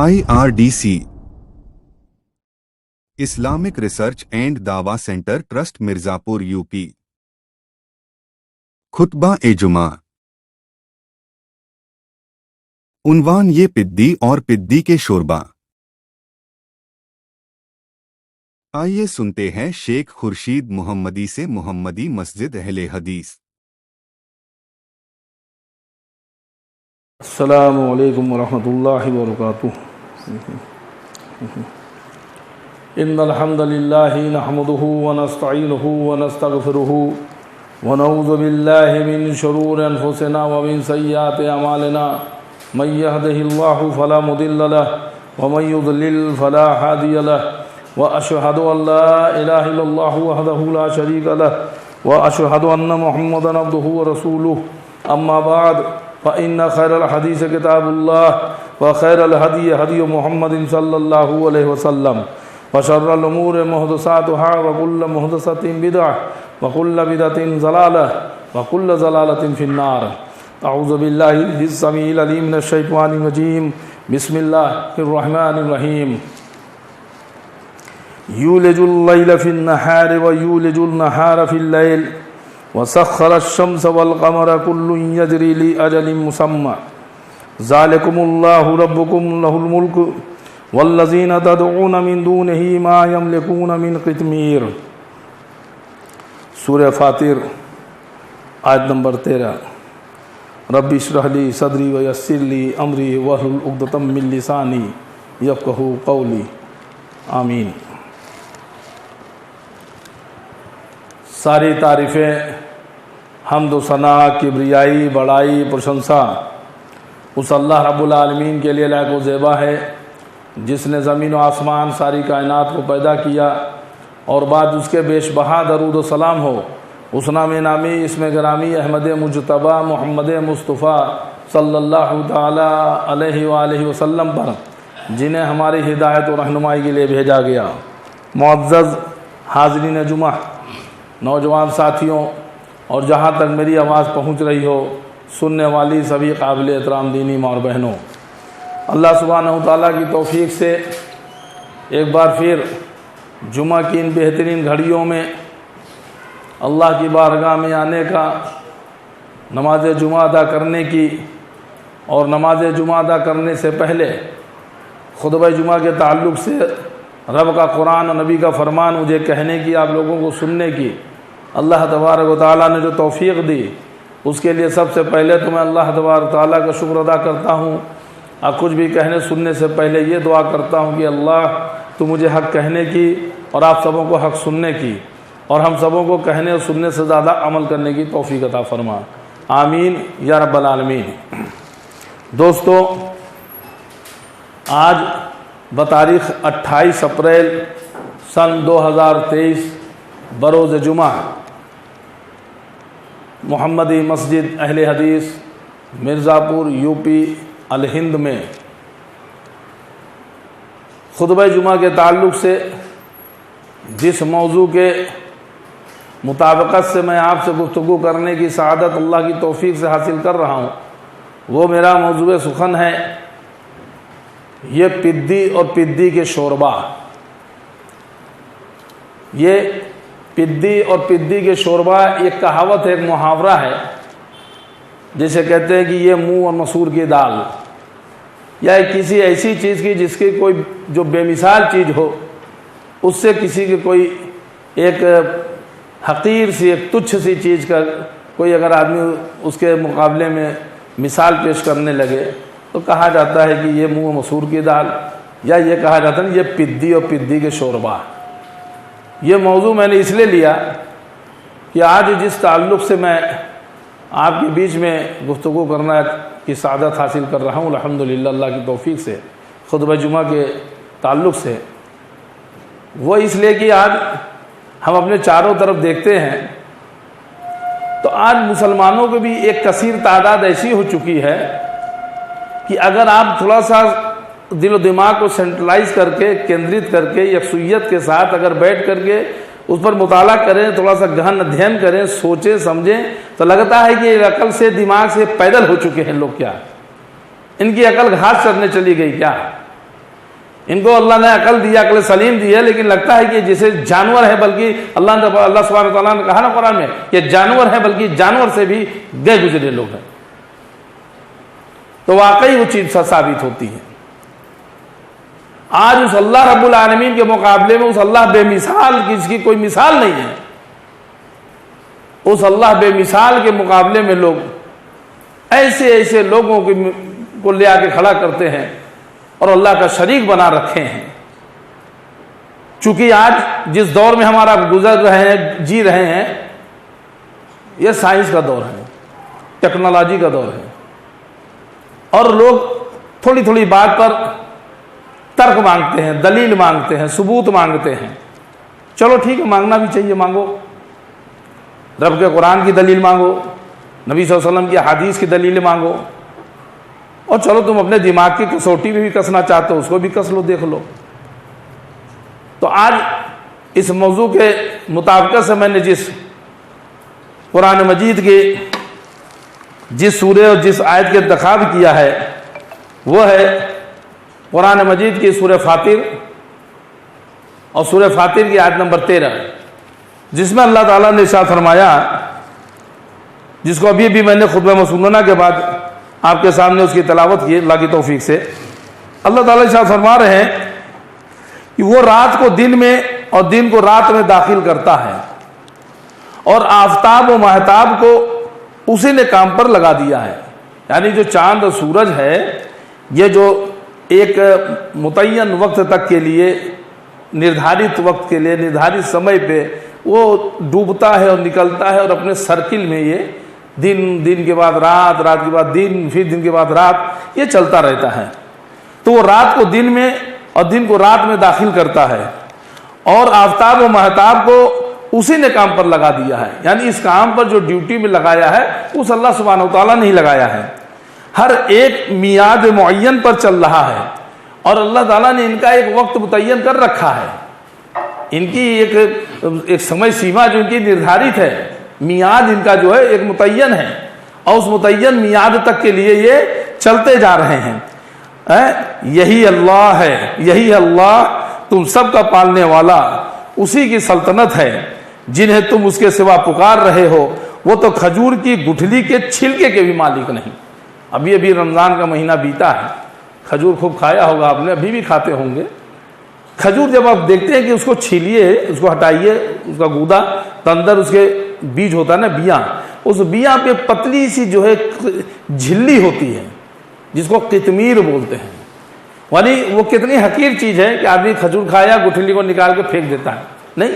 IRDC Islamic research and दावा centre trust Mirzapur UP. खुतबा ए जुमा। उन्वान ये पिद्दी और पिद्दी के शोरबा। आइए सुनते हैं शेख खुर्शीद मोहम्मदी से मोहम्मदी मस्जिद अहले हदीस। अस्सलामु अलैकुम वरहमतुल्लाहि वबरकातुहू। इन्नल हम्दलिल्लाहि नहमदुहु व नस्तईनुहु व नस्तगफिरुहु व नऊज़ु बिल्लाहि मिन शुरूरि अनफुसिना व मिन सय्यिआति अमालिना। मन यहदिहिल्लाहु फला मुदिल्ल लहु व मन युद्लिल फला हादिय लहु व अशहदु अन ला इलाहा इल्लल्लाहु वहदहु ला शरीका लहु व अशहदु अन्न मुहम्मदन अब्दुहु व रसूलुहु। अम्मा बाद फ़इन्न खैरल हदीस किताबुल्लाह व खैरल हदी हदी मुहम्मदिन सल्लल्लाहु अलैहि वसल्लम व शर्रल उमूरि मुहदसातुहा व कुल्लु मुहदसतिन बिदअह व कुल्लु बिदअतिन ज़लालह व कुल्लु ज़लालतिन फिन्नार। अऊज़ु बिल्लाहि हिस्समील अलीम मिनश शैतानिर रजीम। बिस्मिल्लाहिर रहमानिर रहीम। यूलिजुल लैल फिन नहारि व यूलिजुल नहारा फिल लैल वसख्खर अश-शम्स वल क़मर कुल्लुन यजरी ली अजलिन मुसम्मा। ज़ालिकुमुल्लाहु रब्बुकुम लहुल मुल्कु वल्लज़ीना तदऊना मिन दूनिही मा यमलिकूना मिन क़ित्मीर। सूरह फातिर आयत नंबर 13। रब्बि इश्रह ली सदरी व यस्सिर ली अमरी वहलुल उक़दतम मिन लिसानी यफ़क़हू क़ौली। आमीन। सारी तारीफ़ें हम्द व सना किब्रियाई बड़ाई प्रशंसा उस अल्लाह रब्बुल आलमीन के लिए लायक व ज़ेबा है जिसने ज़मीन व आसमान सारी कायनात को पैदा किया और बाद उसके बेशबहा दरूद व सलाम हो उस नाम नामी इसमें गिरामी अहमद मुजतबा मोहम्मद मुस्तफ़ा सल्लल्लाहु ताला अलैहि वालैहि वसल्लम पर जिन्हें हमारी हिदायत और रहनुमाई के लिए भेजा गया। मुअज़्ज़ज़ हाज़रीन जुमा, नौजवान साथियों और जहाँ तक मेरी आवाज़ पहुँच रही हो सुनने वाली सभी काबिल एहतराम दीनी माँ और बहनों, अल्लाह सुब्हानहू व तआला की तौफ़ीक़ से एक बार फिर जुमा की इन बेहतरीन घड़ियों में अल्लाह की बारगाह में आने का, नमाज जुमा अदा करने की और नमाज जुमा अदा करने से पहले खुतबा जुमा के ताल्लुक़ से रब का कुरान और नबी का फरमान मुझे कहने की, आप लोगों को सुनने की अल्लाह तबारक व तआला ने जो तौफ़ीक़ दी उसके लिए सबसे पहले तो मैं अल्लाह तबारक व तआला का शुक्र अदा करता हूँ। और कुछ भी कहने सुनने से पहले ये दुआ करता हूँ कि अल्लाह तो मुझे हक़ कहने की और आप सबों को हक़ सुनने की और हम सबों को कहने और सुनने से ज़्यादा अमल करने की तौफ़ीक़ अता फरमा। आमीन या रब्बल आलमीन। दोस्तों, आज बतारीख़ 28 अप्रैल सन 2023 बरोज़ जुमा मोहम्मदी मस्जिद अहले हदीस मिर्ज़ापुर यूपी अल हिंद में खुतबा जुमा के ताल्लुक़ से जिस मौजू के मुताबिकत से मैं आपसे गुफ्तगू करने की सआदत अल्लाह की तौफ़ीक़ से हासिल कर रहा हूँ वो मेरा मौजू सुखन है, ये पिद्दी और पिद्दी के शोरबा। ये पिद्दी और पिद्दी के शोरबा एक कहावत है, एक मुहावरा है, जिसे कहते हैं कि ये मुंह और मसूर की दाल, या किसी ऐसी चीज़ की जिसकी कोई जो बेमिसाल चीज़ हो उससे किसी की कोई एक हकीर सी, एक तुच्छ सी चीज़ का कोई अगर आदमी उसके मुकाबले में मिसाल पेश करने लगे तो कहा जाता है कि ये मुंह मसूर की दाल, या ये कहा जाता है ये पिद्दी और पिद्दी के शोरबा। ये मौजू मैंने इसलिए लिया कि आज जिस ताल्लुक़ से मैं आपके बीच में गुफ्तगू करना की सआदत हासिल कर रहा हूँ अल्हम्दुलिल्लाह अल्लाह की तौफ़ीक़ से खुतबा जुमा के ताल्लुक़ से, वो इसलिए कि आज हम अपने चारों तरफ देखते हैं तो आज मुसलमानों की भी एक कसीर तादाद ऐसी हो चुकी है कि अगर आप थोड़ा सा दिल और दिमाग को सेंट्रलाइज करके, केंद्रित करके, यकसुयत के साथ अगर बैठ करके उस पर मुताला करें, थोड़ा सा गहन अध्ययन करें, सोचें समझें, तो लगता है कि अकल से, दिमाग से पैदल हो चुके हैं लोग। क्या इनकी अकल घास चरने चली गई क्या? इनको अल्लाह ने अकल दिया, अकल सलीम दी है, लेकिन लगता है कि जैसे जानवर है, बल्कि अल्लाह सुब्हानहू तआला ने कहा ना कुरान में कि जानवर है, बल्कि जानवर से भी गए गुजरे लोग हैं। तो वाकई वो चीज साबित होती है। आज उस अल्लाह रब्बुल आलमीन के मुकाबले में उस अल्लाह बेमिसाल, जिसकी कोई मिसाल नहीं है, उस अल्लाह बेमिसाल के मुकाबले में लोग ऐसे ऐसे लोगों को ले आके खड़ा करते हैं और अल्लाह का शरीक बना रखे हैं। चूंकि आज जिस दौर में हमारा गुजर रहे हैं, जी रहे हैं, यह साइंस का दौर है, टेक्नोलॉजी का दौर है, और लोग थोड़ी थोड़ी बात पर तर्क मांगते हैं, दलील मांगते हैं, सबूत मांगते हैं। चलो ठीक है, मांगना भी चाहिए, मांगो। रब के कुरान की दलील मांगो, नबी सल्लल्लाहु अलैहि वसल्लम की हदीस की दलील मांगो, और चलो तुम अपने दिमाग की कसौटी में भी कसना चाहते हो, उसको भी कस लो, देख लो। तो आज इस मौजू के मुताबिक से मैंने जिस कुरान मजीद के जिस सूरे और जिस आयत के इंतखाब किया है, वह है कुरान मजीद की सूरह फातिर और सूरह फातिर की आयत नंबर 13, जिसमें अल्लाह ताला ने इरशाद फरमाया, जिसको अभी भी मैंने खुतबा मसूनना के बाद आपके सामने उसकी तलावत की अल्लाह की तौफीक से। अल्लाह ताला इरशाद फरमा रहे हैं कि वो रात को दिन में और दिन को रात में दाखिल करता है, और आफताब और महताब को उसी ने काम पर लगा दिया है। यानी जो चांद और सूरज है, ये जो एक मुतय्यन वक्त तक के लिए, निर्धारित वक्त के लिए, निर्धारित समय पे वो डूबता है और निकलता है, और अपने सर्किल में ये दिन के बाद रात, रात के बाद दिन, फिर दिन के बाद रात, ये चलता रहता है। तो वो रात को दिन में और दिन को रात में दाखिल करता है, और आफताब और महताब को उसी ने काम पर लगा दिया है। यानी इस काम पर जो ड्यूटी में लगाया है, उस अल्लाह सुब्हानहू तआला ने ही लगाया है। हर एक मियाद मुअय्यन पर चल रहा है, और अल्लाह ताला ने इनका एक वक्त मुतय्यन कर रखा है। इनकी एक समय सीमा जो इनकी निर्धारित है, मियाद इनका जो है एक मुतय्यन है, और उस मुतय्यन मियाद तक के लिए ये चलते जा रहे हैं। यही अल्लाह है, यही अल्लाह तुम सबका पालने वाला, उसी की सल्तनत है। जिन्हें तुम उसके सिवा पुकार रहे हो, वो तो खजूर की गुठली के छिलके के भी मालिक नहीं। अभी अभी रमजान का महीना बीता है, खजूर खूब खाया होगा आपने, अभी भी खाते होंगे। खजूर जब आप देखते हैं कि उसको छीलिए, उसको हटाइए, उसका गूदा, तो अंदर उसके बीज होता है ना, बिया, उस बिया पे पतली सी जो है झिल्ली होती है, जिसको कितमीर बोलते हैं। यानी वो कितनी हकीर चीज है कि आदमी खजूर खाया, गुठली को निकाल के फेंक देता है, नहीं,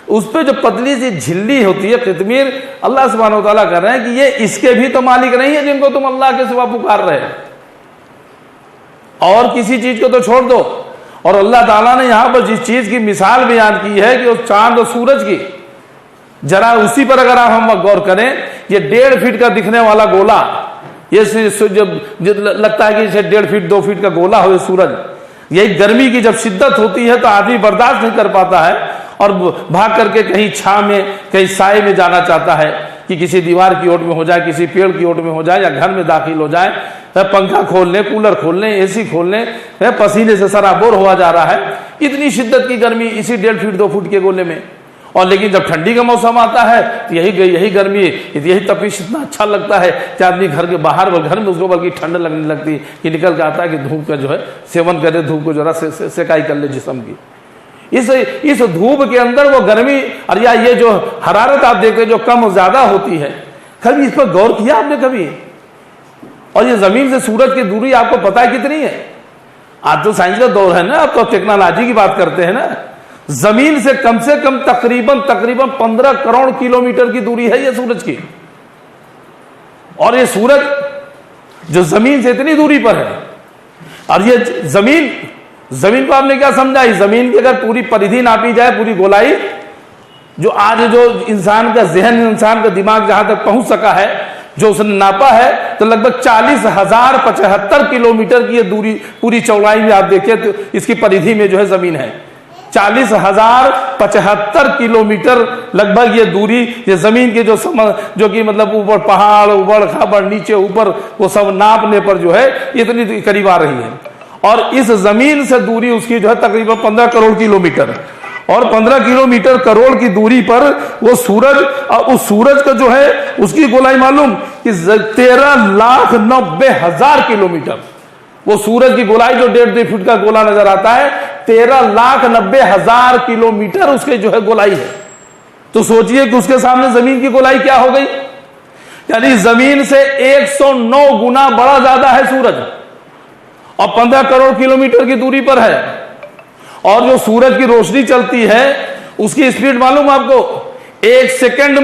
उस पर जो पतली सी झिल्ली होती है, कितमीर, अल्लाह सुब्हानहू तआला कर रहे हैं कि ये इसके भी तो मालिक नहीं है जिनको तुम अल्लाह के सिवा पुकार रहे हो। और किसी चीज को तो छोड़ दो। और अल्लाह ताला ने यहां पर जिस चीज की मिसाल बयान की है कि उस चांद और सूरज की, जरा उसी पर अगर हम गौर करें, ये 1.5 फीट का दिखने वाला गोला, ये जब लगता है कि इसे 1.5 फीट 2 फीट का गोला हो सूरज, यही गर्मी की जब शिद्दत होती है तो आदमी बर्दाश्त नहीं कर पाता है और भाग करके कहीं छां में, कहीं साए में जाना चाहता है कि किसी दीवार की ओट में हो जाए, किसी पेड़ की ओट में हो जाए, या घर में दाखिल हो जाए, पंखा खोल लें, कूलर खोल लें, एसी खोल लें, पसीने से सराबोर हुआ जा रहा है। इतनी शिद्दत की गर्मी इसी 1.5 फीट 2 फुट के गोले में। और लेकिन जब ठंडी का मौसम आता है तो यही गर्मी, यही तपिश इतना अच्छा लगता है कि आदमी घर के बाहर, घर में उसको बल्कि ठंड लगने लगती है कि निकल के आता है कि धूप का जो है सेवन करे, धूप को जरा सेकाई कर ले जिस्म की। इस धूप के अंदर वो गर्मी, और या ये जो हरारत आप देखते हैं जो कम ज्यादा होती है, कभी इस पर गौर किया आपने कभी? और ये जमीन से सूरज की दूरी आपको पता है कितनी है? आज तो साइंस का दौर है ना, अब तो टेक्नोलॉजी की बात करते हैं ना। जमीन से कम तकरीबन 15 करोड़ किलोमीटर की दूरी है ये सूरज की। और ये सूरज जो जमीन से इतनी दूरी पर है, और ये जमीन को आपने क्या समझा? इस जमीन की अगर पूरी परिधि नापी जाए, पूरी गोलाई, जो आज जो इंसान का जहन, इंसान का दिमाग जहां तक पहुंच सका है, जो उसने नापा है, तो लगभग 40,075 किलोमीटर की ये दूरी, पूरी चौड़ाई में आप देखिए तो इसकी परिधि में जो है जमीन है। 40,075 किलोमीटर लगभग ये दूरी, ये जमीन के जो कि मतलब ऊपर पहाड़, ऊबड़ खाबड़, नीचे ऊपर, वो सब नापने पर जो है इतनी करीब आ रही है। और इस जमीन से दूरी उसकी जो है तकरीबन 15 करोड़ किलोमीटर, और 15 किलोमीटर करोड़ की दूरी पर वो सूरज, और उस सूरज का जो है उसकी गोलाई मालूम कि 13,90,000 किलोमीटर, वो सूरज की गोलाई जो 1.5 फुट का गोला नजर आता है, 13,90,000 किलोमीटर उसके जो है गोलाई है। तो सोचिए कि उसके सामने जमीन की गोलाई क्या हो गई, यानी जमीन से 109 गुना बड़ा ज्यादा है सूरज, और 15 करोड़ किलोमीटर की दूरी पर है। और जो सूरज की रोशनी चलती है उसकी स्पीड मालूम आपको, एक सेकंड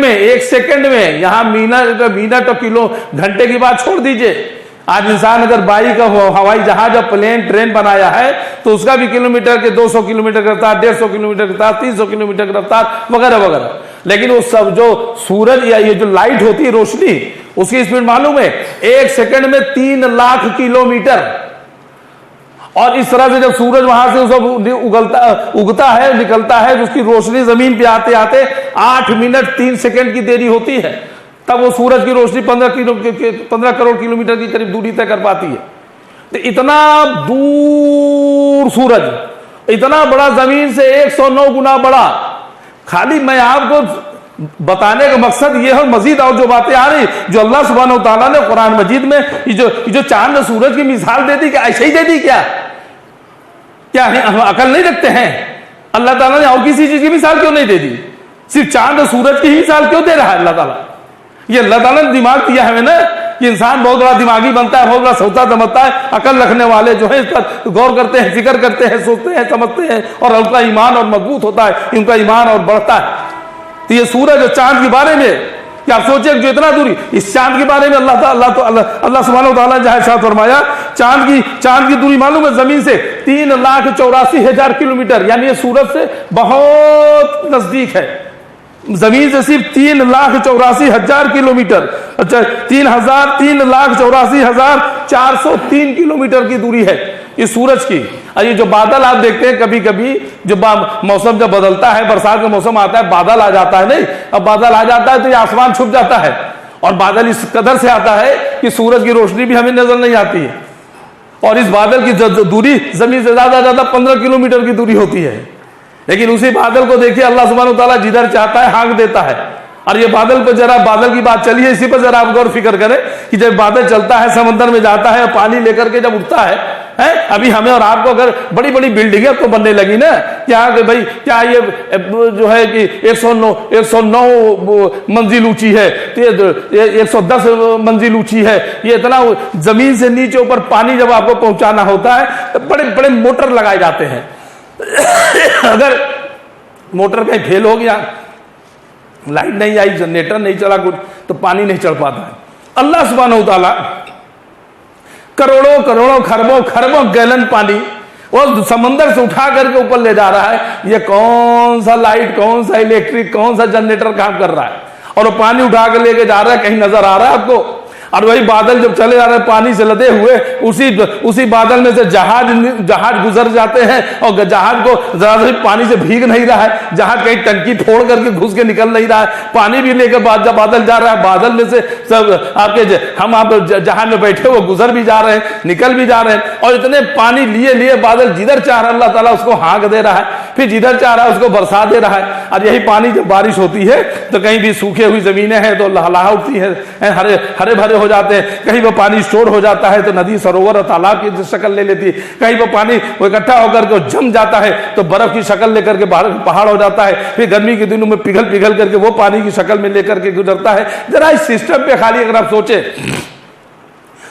में यहां मिनट और किलो घंटे की बात छोड़ दीजिए, आज इंसान अगर बाइक, हवाई जहाज, प्लेन, ट्रेन बनाया है तो उसका भी किलोमीटर के 200 किलोमीटर की रफ्तार, 150 किलोमीटर की रफ्तार, 300 किलोमीटर की रफ्तार वगैरह वगैरह। लेकिन वो सब जो सूरज या ये जो लाइट होती है रोशनी, उसकी स्पीड मालूम है, एक सेकंड में 3 लाख किलोमीटर। और इस तरह से जब सूरज वहां से उगता है, निकलता है, उसकी रोशनी जमीन पे आते आते 8 मिनट 3 सेकंड की देरी होती है, तब वो सूरज की रोशनी 15 करोड़ किलोमीटर की करीब दूरी तय कर पाती है। तो इतना दूर सूरज, इतना बड़ा जमीन से 109 गुना बड़ा। खाली मैं आपको बताने का मकसद ये है, मजीद और जो बातें आ रही, जो अल्लाह सुब्हानहू तआला ने कुरान मजीद में ये जो चांद सूरज की मिसाल दे दी, क्या ऐसे ही दे दी? क्या हम अकल नहीं रखते हैं? अल्लाह ताला ने और किसी चीज की मिसाल क्यों नहीं दे दी? सिर्फ चांद और सूरज की ही मिसाल क्यों दे रहा है अल्लाह ताला? ये अल्लाह ताला ने दिमाग दिया है ना कि इंसान बहुत बड़ा दिमागी बनता है, बहुत बड़ा सोचता समझता है। अकल रखने वाले जो है इस पर गौर करते हैं, फिक्र करते हैं, सोचते हैं, समझते हैं, और उनका ईमान और मजबूत होता है, उनका ईमान और बढ़ता है। तो ये सूरज और चांद के बारे में क्या आप सोचे, जो इतना दूरी, इस चांद के बारे में अल्लाह सुब्हानहू तआला ने इरशाद फरमाया, चांद की दूरी मालूम है जमीन से 3,84,000 किलोमीटर, यानी ये सूरज से बहुत नजदीक है। जमीन से सिर्फ 3,84,000 किलोमीटर, अच्छा 3,84,403 किलोमीटर की दूरी है इस सूरज की। और ये जो बादल आप देखते हैं, कभी कभी जो मौसम जब बदलता है, बरसात का मौसम आता है, बादल आ जाता है, नहीं, अब बादल आ जाता है तो ये आसमान छुप जाता है, और बादल इस कदर से आता है कि सूरज की रोशनी भी हमें नजर नहीं आती है। और इस बादल की दूरी जमीन से ज्यादा 15 किलोमीटर की दूरी होती है। लेकिन उसी बादल को देखिए, अल्लाह सुब्हानहू तआला जिधर चाहता है हाँक देता है। और ये बादल पर जरा, बादल की बात चली है, इसी पर जरा आप गौर फिक्र करें कि जब बादल चलता है, समंदर में जाता है, पानी लेकर के जब उठता है, अभी हमें और आपको अगर बड़ी बड़ी बिल्डिंगें तो बनने लगी ना, क्या कि भाई क्या ये जो है कि 109 मंजिल ऊंची है, तो ये 110 मंजिल ऊंची है, ये इतना जमीन से नीचे ऊपर पानी जब आपको पहुंचाना होता है तो बड़े बड़े मोटर लगाए जाते हैं। अगर मोटर कहीं फेल हो गया, लाइट नहीं आई, जनरेटर नहीं चला कुछ, तो पानी नहीं चल पाता है। अल्लाह सुब्हानहू तआला करोड़ों करोड़ों खरबों गैलन पानी वो समंदर से उठा करके ऊपर ले जा रहा है। ये कौन सा लाइट, कौन सा इलेक्ट्रिक, कौन सा जनरेटर काम कर रहा है, और वो पानी उठा कर लेके जा रहा है, कहीं नजर आ रहा है आपको? और वही बादल जब चले जा रहे हैं पानी से लदे हुए, उसी बादल में से जहाज गुजर जाते हैं, और जहाज को जरा से पानी से भीग नहीं रहा है, जहाज कहीं टंकी फोड़ करके घुस के निकल नहीं रहा है, पानी भी लेकर बादल जा रहा है, बादल में से सब आपके हम आप जहाज में बैठे वो गुजर भी जा रहे हैं, निकल भी जा रहे हैं, और इतने पानी लिए बादल जिधर चाह रहा है अल्लाह ताला उसको हाँक दे रहा है, फिर जिधर चाह रहा है उसको बरसा दे रहा है। और यही पानी जब बारिश होती है तो कहीं भी सूखे हुई जमीनें हैं तो लहलहा उठती है, हरे भरे हो जाते हैं, कहीं वो पानी स्टोर हो जाता है तो नदी, सरोवर और तालाब की शक्ल ले लेती है, कहीं वो पानी वो इकट्ठा होकर के जम जाता है तो बर्फ की शक्ल लेकर के पहाड़ हो जाता है, फिर गर्मी के दिनों में पिघल करके वो पानी की शक्ल में लेकर के गुजरता है। जरा इस सिस्टम पे खाली अगर आप सोचे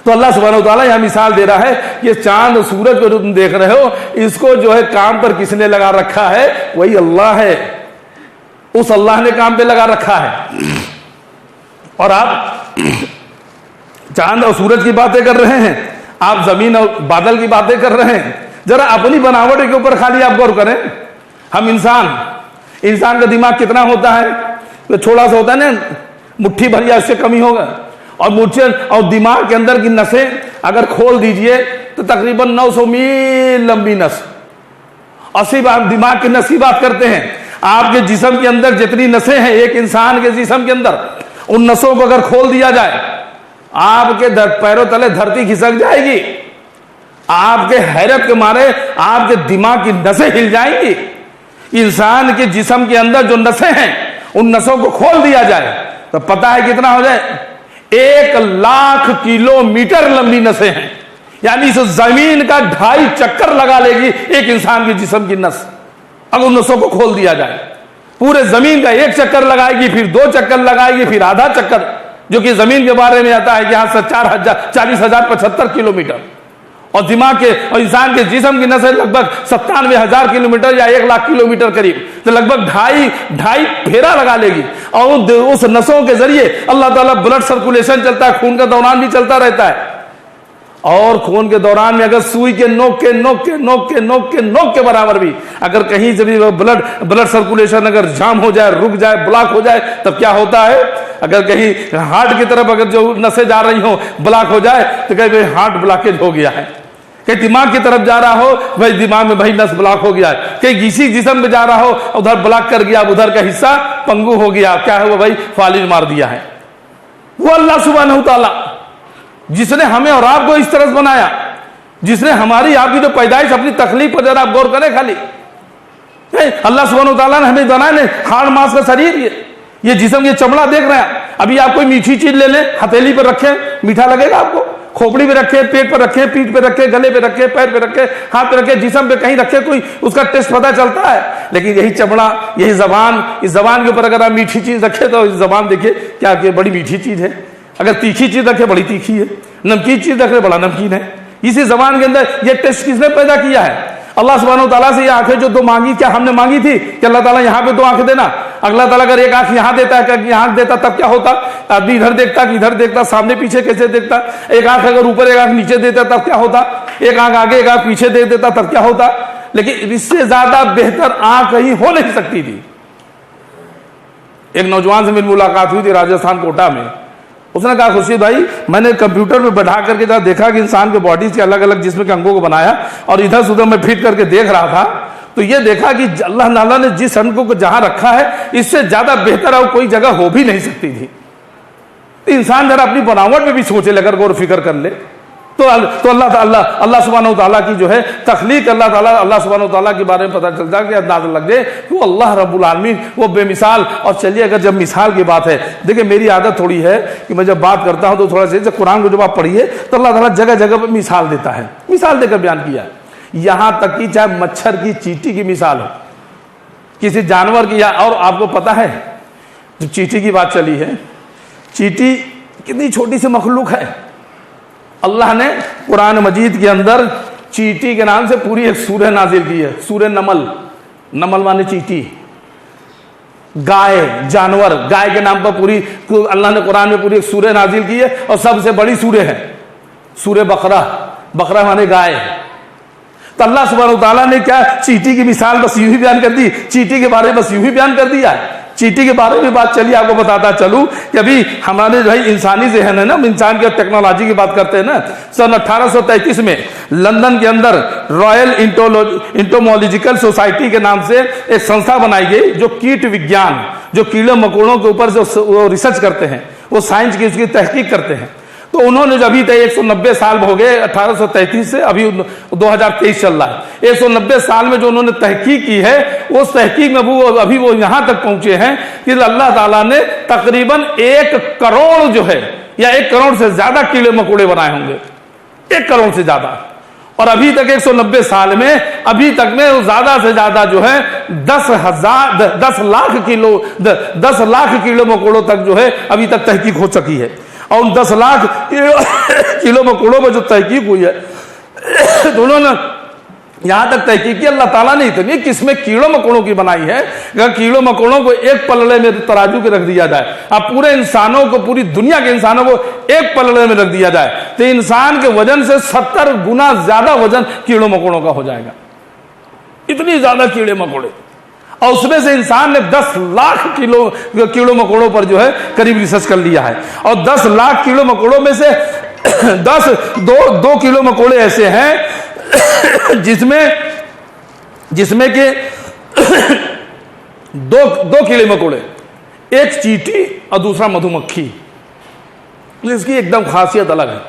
तो अल्लाह सुब्हानहू तआला यह मिसाल दे रहा है कि चांद सूरज को जो तुम देख रहे हो, इसको जो है काम पर किसने लगा रखा है? वही अल्लाह है, उस अल्लाह ने काम पे लगा रखा है। और आप चांद और सूरज की बातें कर रहे हैं, आप जमीन और बादल की बातें कर रहे हैं। जरा अपनी बनावट के ऊपर खाली आप गौर करें। हम इंसान का दिमाग कितना होता है? तो थोड़ा सा होता है ना, मुट्ठी भर या उससे कमी होगा। और दिमाग के अंदर की नसें अगर खोल दीजिए तो तकरीबन 900 मील लंबी नस। 80 बार दिमाग की नस की बात करते हैं। आपके जिस्म के अंदर जितनी नसें हैं एक इंसान के जिस्म के अंदर, उन नसों को अगर खोल दिया जाए, आपके पैरों तले धरती खिसक जाएगी। आपके हैरत के मारे आपके दिमाग की नसें हिल जाएंगी। इंसान के जिस्म के अंदर जो नसें हैं उन नसों को खोल दिया जाए तो पता है कितना हो जाए, 1,00,000 किलोमीटर लंबी नसें हैं। यानी इस जमीन का 2.5 चक्कर लगा लेगी एक इंसान के जिस्म की नस, अगर उन नसों को खोल दिया जाए। पूरे जमीन का 1 चक्कर लगाएगी, फिर 2 चक्कर लगाएगी, फिर आधा चक्कर, जो कि जमीन के बारे में आता है कि यहां से 40,075 किलोमीटर, और दिमाग के और इंसान के जिस्म की नसें लगभग 97,000 किलोमीटर या 1,00,000 किलोमीटर करीब, तो लगभग 2.5 फेरा लगा लेगी। और उस नसों के जरिए अल्लाह ताला ब्लड सर्कुलेशन चलता है, खून का दौरान भी चलता रहता है। और खून के दौरान में अगर सुई के नोक के बराबर भी अगर कहीं से भी ब्लड सर्कुलेशन अगर जाम हो जाए, रुक जाए, ब्लॉक हो जाए, तब क्या होता है, अगर कहीं हार्ट की तरफ अगर जो नसें जा रही हो ब्लॉक हो जाए तो कहीं हार्ट ब्लॉकेज हो गया है। कहीं दिमाग की तरफ जा रहा हो भाई दिमाग में भाई नस ब्लॉक हो गया है। कहीं किसी जिस्म में जा रहा हो उधर ब्लॉक कर गया, उधर का हिस्सा पंगु हो गया, क्या है वो भाई फालिज मार दिया है। वो अल्लाह सुब्हानहू तआला जिसने हमें और आपको इस तरह बनाया, जिसने हमारी आपकी जो पैदाइश अपनी तकलीफ पर जरा आप गौर करें खाली, अल्लाह सुब्हानहू तआला ने हमें बनाया हाड़ मांस का शरीर, ये जिस्म, ये चमड़ा देख रहे हैं। अभी आप कोई मीठी चीज ले लें, हथेली पर रखें, मीठा लगेगा आपको, खोपड़ी पे रखे, पेट पर रखे, पीठ पे रखे, गले पे रखे, पैर पे रखे, हाथ पे रखे, जिस्म पे कहीं रखे, कोई उसका टेस्ट पता चलता है। लेकिन यही चमड़ा, यही जबान, इस जबान के ऊपर अगर आप मीठी चीज रखे तो इस जबान देखिए क्या बड़ी मीठी चीज है, अगर तीखी चीज रखे बड़ी तीखी है, नमकीन चीज रखे बड़ा नमकीन है। इसी जबान के अंदर ये टेस्ट किसने पैदा किया है? अल्लाह सुब्हानहू तआला से ये आंखें जो 2 मांगी, क्या हमने मांगी थी कि अल्लाह ताला यहाँ पे 2 आंखें देना? अल्लाह ताला अगर एक आंख यहाँ देता है, एक आंख देता तब क्या होता? आदमी इधर देखता कि इधर देखता, सामने पीछे कैसे देखता? एक आंख अगर ऊपर एक आंख नीचे देता तब क्या होता? एक आंख आगे एक आंख पीछे दे देता तब क्या होता? लेकिन इससे ज्यादा बेहतर आंख कहीं हो नहीं सकती थी। एक नौजवान से मेरी मुलाकात हुई थी राजस्थान कोटा में। उसने कहा खुर्शीद भाई मैंने कंप्यूटर में बैठा करके जब देखा कि इंसान के बॉडी के अलग अलग जिस्म के अंगों को बनाया और इधर से उधर मैं फिट करके देख रहा था, तो ये देखा कि अल्लाह ताला ने जिस अंगों को जहां रखा है इससे ज्यादा बेहतर और कोई जगह हो भी नहीं सकती थी। तो इंसान जरा अपनी बनावट में भी सोचे, लेकर गौर फिक्र कर ले तो अल्लाह सुब्हानहू तआला की जो है तख्लीक, अल्लाह सुब्हानहू तआला के बारे में पता चलता है कि अंदाजा लग जाए कि वो अल्लाह रब्बुल आलमीन वो बेमिसाल। और चलिए अगर जब मिसाल की बात है, देखिए मेरी आदत थोड़ी है कि मैं जब बात करता हूं तो थोड़ा सा जब कुरान को जब आप पढ़िए तो अल्लाह ताला जगह जगह पर मिसाल देता है, मिसाल देकर बयान किया है। यहां तक कि चाहे मच्छर की, चींटी की मिसाल हो, किसी जानवर की, या और आपको पता है जब चींटी की बात चली है, चींटी कितनी छोटी सी मखलूक है। अल्लाह ने कुरान मजीद के अंदर चींटी के नाम से पूरी एक सूरह नाजिल की है, सूरह नमल। नमल माने चींटी, गाय, जानवर, गाय के नाम पर पूरी अल्लाह ने कुरान में पूरी एक सूरह नाजिल की है और सबसे बड़ी सूरह है सूरह बकरा। बकरा माने गाय। तो अल्लाह सुब्हानहू तआला ने क्या चींटी की मिसाल बस यूं ही बयान कर दी, चींटी के बारे में बस यूं ही बयान कर दिया है। चींटी के बारे में बात चलिए आपको बताता चलूं कि अभी हमारे जो है इंसानी ज़हन है ना, इंसान की टेक्नोलॉजी की बात करते हैं ना, सन 1833 में लंदन के अंदर रॉयल इंटोमोलॉजिकल सोसाइटी के नाम से एक संस्था बनाई गई जो कीट विज्ञान, जो कीड़े मकोड़ों के ऊपर जो रिसर्च करते हैं, वो साइंस की उसकी तहकीक करते हैं। तो उन्होंने जो अभी तक 190 साल हो गए 1833 से अभी 2023 चल रहा है, 190 साल में जो उन्होंने तहकीक की है उस तहकीक में वो अभी वो यहां तक पहुंचे हैं कि अल्लाह ताला ने तकरीबन 1 करोड़ जो है या 1 करोड़ से ज्यादा कीड़े मकोड़े बनाए होंगे, 1 करोड़ से ज्यादा। और अभी तक 190 साल में अभी तक में ज्यादा से ज्यादा जो है 10 लाख कीड़े मकोड़ों तक जो है अभी तक तहकीक हो चुकी है। और उन 10 लाख किलो मकोड़ों में जो तहकीक हुई है तो उन्होंने यहां तक तहकीक की अल्लाह ताला ने इतनी किस्में कीड़ों मकोड़ों की बनाई है, अगर कीड़ों मकोड़ों को एक पलड़े में तराजू के रख दिया जाए, अब पूरे इंसानों को, पूरी दुनिया के इंसानों को एक पलड़े में रख दिया जाए तो इंसान के वजन से 70 गुना ज्यादा वजन कीड़ों मकोड़ों का हो जाएगा। इतनी ज्यादा कीड़े मकोड़े, और उसमें से इंसान ने 10 लाख कीड़ों मकोड़ों पर जो है करीब रिसर्च कर लिया है। और 10 लाख कीड़ों मकोड़ों में से 2 कीड़े मकोड़े ऐसे हैं जिसमें के 2 कीड़े मकोड़े, एक चींटी और दूसरा मधुमक्खी। इसकी एकदम खासियत अलग है।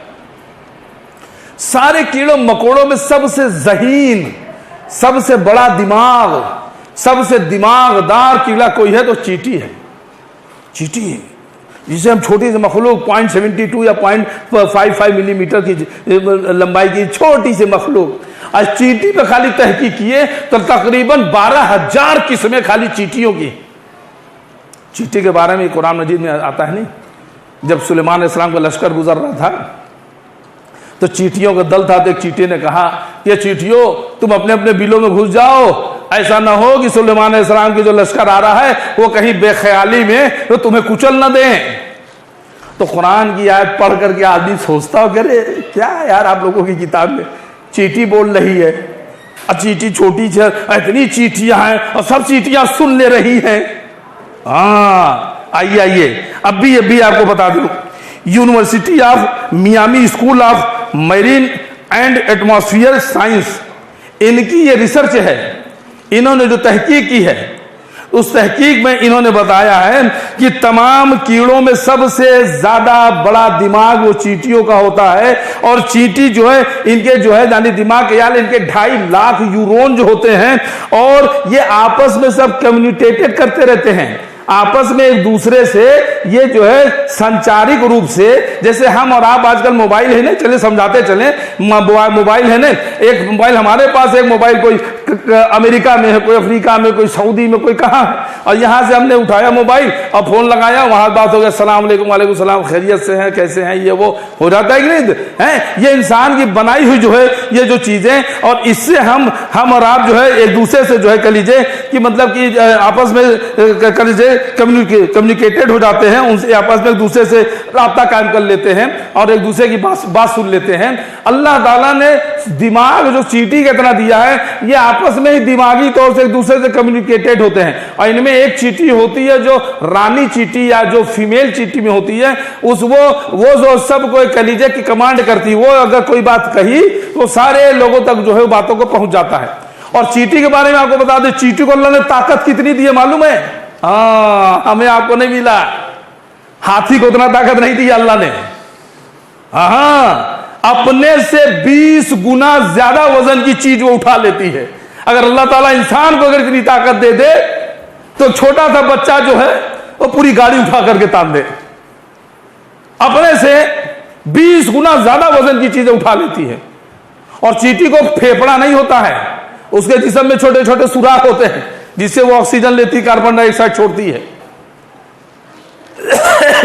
सारे कीड़ों मकोड़ों में सबसे जहीन, सबसे बड़ा दिमाग, सबसे दिमागदार कीड़ा कोई है तो चींटी है। चींटी है जिसे हम छोटी सी मखलूक 0.72 या 0.55 मिलीमीटर की लंबाई की छोटी सी मखलूक, आज चींटी पे खाली तहकीक किए तो तकरीबन 12,000 किस्में खाली चींटियों की। चींटी के बारे में कुरान मजीद में आता है नहीं, जब सुलेमान अलैहिस्सलाम का लश्कर गुजर रहा था तो चींटियों का दल था, तो एक चींटी ने कहा, ये चींटियों तुम अपने अपने बिलों में घुस जाओ, ऐसा ना हो कि सुलेमान अलैहिस्सलाम की जो लश्कर आ रहा है वो कहीं बेख्याली में तो तुम्हें कुचल ना दें। तो कुरान की आयत पढ़ करके आदमी सोचता हो, करे क्या यार आप लोगों की किताब में चींटी बोल रही है, चींटी छोटी सी, इतनी चींटियां हैं और सब चींटियां सुन ले रही हैं। हाँ आइए अभी आपको बता दूं, university of Miami school of marine and atmosphere science, इनकी ये रिसर्च है, इन्होंने जो तहकीक की है उस तहकीक में इन्होंने बताया है कि तमाम कीड़ों में सबसे ज्यादा बड़ा दिमाग वो चींटियों का होता है। और चींटी जो है इनके जो है यानी दिमाग के यार इनके 2.5 लाख न्यूरॉन जो होते हैं और ये आपस में सब कम्युनिकेटेड करते रहते हैं, आपस में एक दूसरे से ये जो है संचारिक रूप से, जैसे हम और आप आजकल मोबाइल है ना, चले समझाते चले, मोबाइल है ना, एक मोबाइल हमारे पास, एक मोबाइल कोई अमेरिका में है, कोई अफ्रीका में, कोई सऊदी में, कोई कहाँ है, और यहां से हमने उठाया मोबाइल और फोन लगाया, वहां बात हो गया, अस्सलाम वालेकुम, वालेकुम सलाम, खैरियत से हैं, कैसे हैं, ये वो हो जाता है कि नहीं है। ये इंसान की बनाई हुई जो है ये जो चीजें, और इससे हम और आप जो है एक दूसरे से जो है कह लीजिए कि मतलब कि आपस में कह लीजिए कम्युनिकेटेड हो जाते हैं, उनसे आपस में एक दूसरे से राब्ता कायम कर लेते हैं और एक दूसरे की बात सुन लेते हैं। अल्लाह ताला ने दिमाग जो चींटी का इतना दिया है, ये आपस में ही दिमागी तौर से एक दूसरे से कम्युनिकेटेड होते हैं। और इनमें एक चींटी होती है जो रानी चींटी या जो फीमेल चींटी में होती है, वो जो सबको कह लीजिए कि कमांड करती है, वो अगर कोई बात कही तो सारे लोगों तक जो है बातों को पहुंच जाता है। और चींटी के बारे में आपको बता दें, चींटी को अल्लाह ने ताकत कितनी दी है मालूम है? हाँ, हमें आपको नहीं मिला, हाथी को उतना ताकत नहीं दी अल्लाह ने। हाँ, अपने से 20 गुना ज्यादा वजन की चीज वो उठा लेती है। अगर अल्लाह ताला इंसान को अगर इतनी ताकत दे दे तो छोटा सा बच्चा जो है वो पूरी गाड़ी उठा करके तान दे। अपने से 20 गुना ज्यादा वजन की चीजें उठा लेती है। और चींटी को फेफड़ा नहीं होता है, उसके जिस्म में छोटे छोटे सुराख होते हैं जिससे वो ऑक्सीजन लेती, कार्बन डाइऑक्साइड छोड़ती है।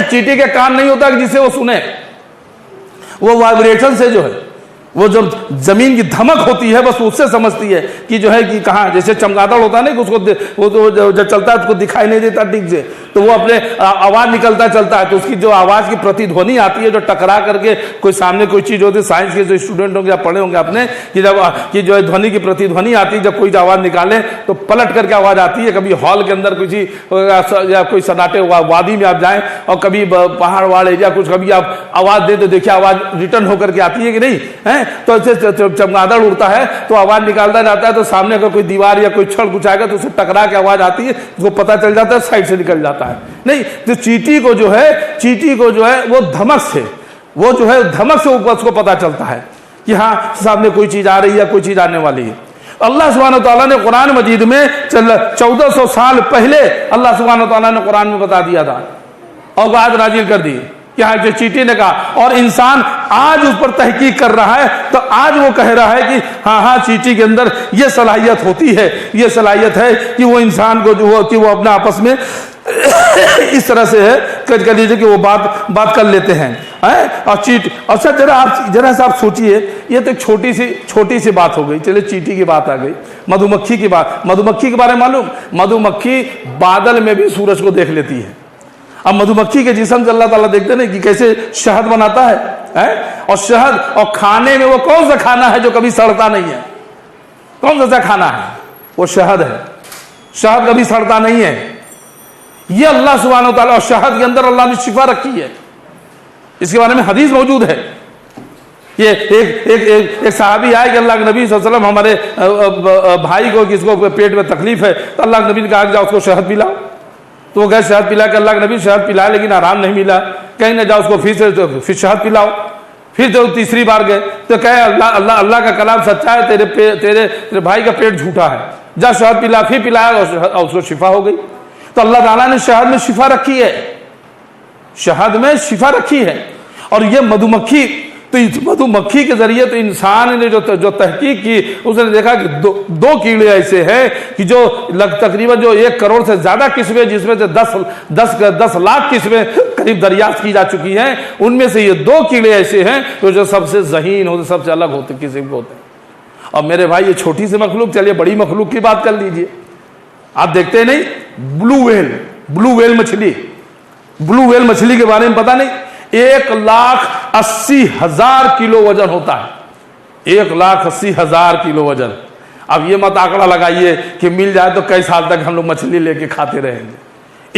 चींटी के कान नहीं होता जिससे वो सुने, वो वाइब्रेशन से जो है वो जब जमीन की धमक होती है बस उससे समझती है कि जो है कि कहाँ, जैसे चमगादड़ होता है ना कि उसको वो तो जब चलता है उसको दिखाई नहीं देता ठीक से, तो वो अपने आवाज निकलता चलता है, तो उसकी जो आवाज की प्रतिध्वनि आती है जो टकरा करके कोई सामने कोई चीज होती है, साइंस के जो स्टूडेंट होंगे आप पढ़े होंगे आपने कि जब कि जो है ध्वनि की प्रतिध्वनि आती है, जब कोई आवाज निकाले तो पलट करके आवाज आती है। कभी हॉल के अंदर किसी या कोई सन्नाटे वादी में आप जाएं और कभी पहाड़ वाड़ एरिया कुछ कभी आप आवाज दे तो देखिए आवाज रिटर्न होकर के आती है कि नहीं है। तो ऐसे चमगादड़ उड़ता है तो आवाज निकालता जाता है, तो सामने अगर कोई दीवार या कोई छड़ कुछ आएगा तो उसे टकरा के आवाज आती है, उसको पता चल जाता है, साइड से निकल जाता है। नहीं तो चींटी को जो है वो धमक से उसको पता चलता है कि हाँ सामने कोई चीज आ रही है, कोई चीज आने वाली है। अल्लाह सुब्हानहू व तआला ने कुरान मजीद में 1400 साल पहले अल्लाह सुब्हानहू व तआला ने कुरान में बता दिया था और बात नाजिल कर दी कि हाँ जो चींटी ने कहा, और इंसान आज उस पर तहकीक कर रहा है तो आज वो कह रहा है कि हाँ चींटी के अंदर ये सलाहियत होती है, ये सलाहियत है कि वो इंसान को जो कि वो अपने आपस में इस तरह से है कर लीजिए कि वो बात कर लेते हैं। और अच्छा जरा सा आप सोचिए, ये तो एक छोटी सी बात हो गई, चलिए चींटी की बात आ गई, मधुमक्खी की बात। मधुमक्खी के बारे में मालूम, मधुमक्खी बादल में भी सूरज को देख लेती है। अब मधुमक्खी के जिस्म से अल्लाह ताला देखते नहीं कि कैसे शहद बनाता है और शहद, और खाने में वो कौन सा खाना है जो कभी सड़ता नहीं है? कौन सा खाना है? वो शहद है। शहद कभी सड़ता नहीं है। ये अल्लाह सुब्हानहू व तआला, और शहद के अंदर अल्लाह ने शिफा रखी है। इसके बारे में हदीस मौजूद है। ये एक साहबी आए कि अल्लाह के नबी सल्लल्लाहु अलैहि वसल्लम, हमारे भाई को किसको पेट में तकलीफ है, तो अल्लाह के नबी ने कहा जाओ उसको शहद पिलाओ। तो वो गए शहद पिला के, अल्लाह के नबी शहद पिलाए लेकिन आराम नहीं मिला, कहीं ना जाओ उसको फिर शहद पिलाओ। फिर तो तीसरी बार गए तो कहे अल्लाह अल्लाह अल्लाह का कलाम सच्चा है, तेरे भाई का पेट झूठा है, जा शहद पिला। फिर पिलाया और उसको शिफा हो गई। तो अल्लाह ताला ने शहद में शिफा रखी है, शहद में शिफा रखी है। और ये मधुमक्खी, तो इस मधुमक्खी के जरिए तो इंसान ने जो तहकीक की, उसने देखा कि दो कीड़े ऐसे हैं कि जो तकरीबन जो 1 करोड़ से ज्यादा किस्में, जिसमें से 10 लाख किस्में करीब दरियाफ्त की जा चुकी हैं, उनमें से ये 2 कीड़े ऐसे हैं तो जो सबसे ज़हीन होते, सबसे अलग होते किस्म के होते हैं। और मेरे भाई ये छोटी सी मखलूक, चलिए बड़ी मखलूक की बात कर लीजिए। आप देखते नहीं ब्लू व्हेल मछली, ब्लू व्हेल मछली के बारे में पता नहीं, 1,80,000 किलो वजन होता है, 1,80,000 किलो वजन। अब ये मत आंकड़ा लगाइए कि मिल जाए तो कई साल तक हम लोग मछली लेके खाते रहेंगे।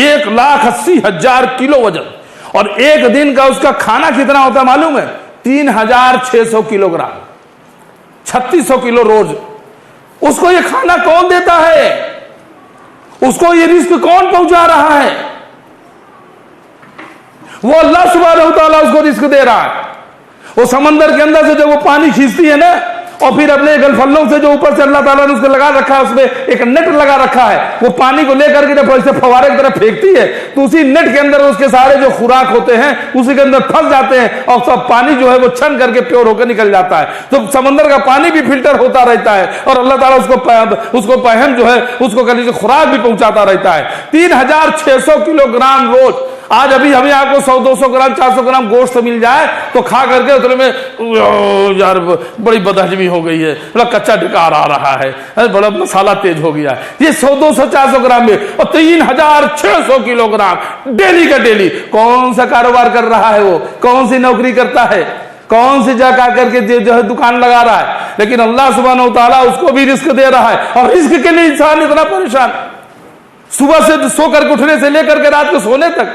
1,80,000 किलो वजन, और एक दिन का उसका खाना कितना होता है मालूम है? 3,600 किलोग्राम, 3,600 किलो रोज। उसको ये खाना कौन देता है? उसको ये रिस्क कौन पहुंचा रहा है? वो अल्लाह सुब्हानहू तआला उसको रिस्क दे रहा है। वो समंदर के अंदर से जो वो पानी खींचती है ना, और फिर अपने गलफल्लों से जो ऊपर से अल्लाह ताला ने उसको लगा रखा है, उसमें एक नेट लगा रखा है, वो पानी को लेकर के जब ऐसे फवारे की तरफ फेंकती है तो उसी नेट के अंदर उसके सारे जो खुराक होते हैं उसी के अंदर फंस जाते हैं, और सब पानी जो है वो छन करके प्योर होकर निकल जाता है। तो समंदर का पानी भी फिल्टर होता रहता है, और अल्लाह ताला उसको पहम जो है उसको कहीं से खुराक भी पहुंचाता रहता है। 3,600 किलोग्राम रोज। आज अभी हमें आपको 100-200 ग्राम 400 ग्राम गोश्त मिल जाए तो खा करके उतने में यार बड़ी बदहजमी हो गई है, बड़ा कच्चा ढिकार आ रहा है, बड़ा मसाला तेज हो गया है। ये 100-200-400 ग्राम में, और 3,600 किलोग्राम डेली का डेली। कौन सा कारोबार कर रहा है वो? कौन सी नौकरी करता है? कौन सी जगह करके जो है दुकान लगा रहा है? लेकिन अल्लाह सुब्हानहू तआला उसको भी रिस्क दे रहा है। और रिस्क के लिए इंसान इतना परेशान, सुबह से सो करके उठने से लेकर के रात को सोने तक,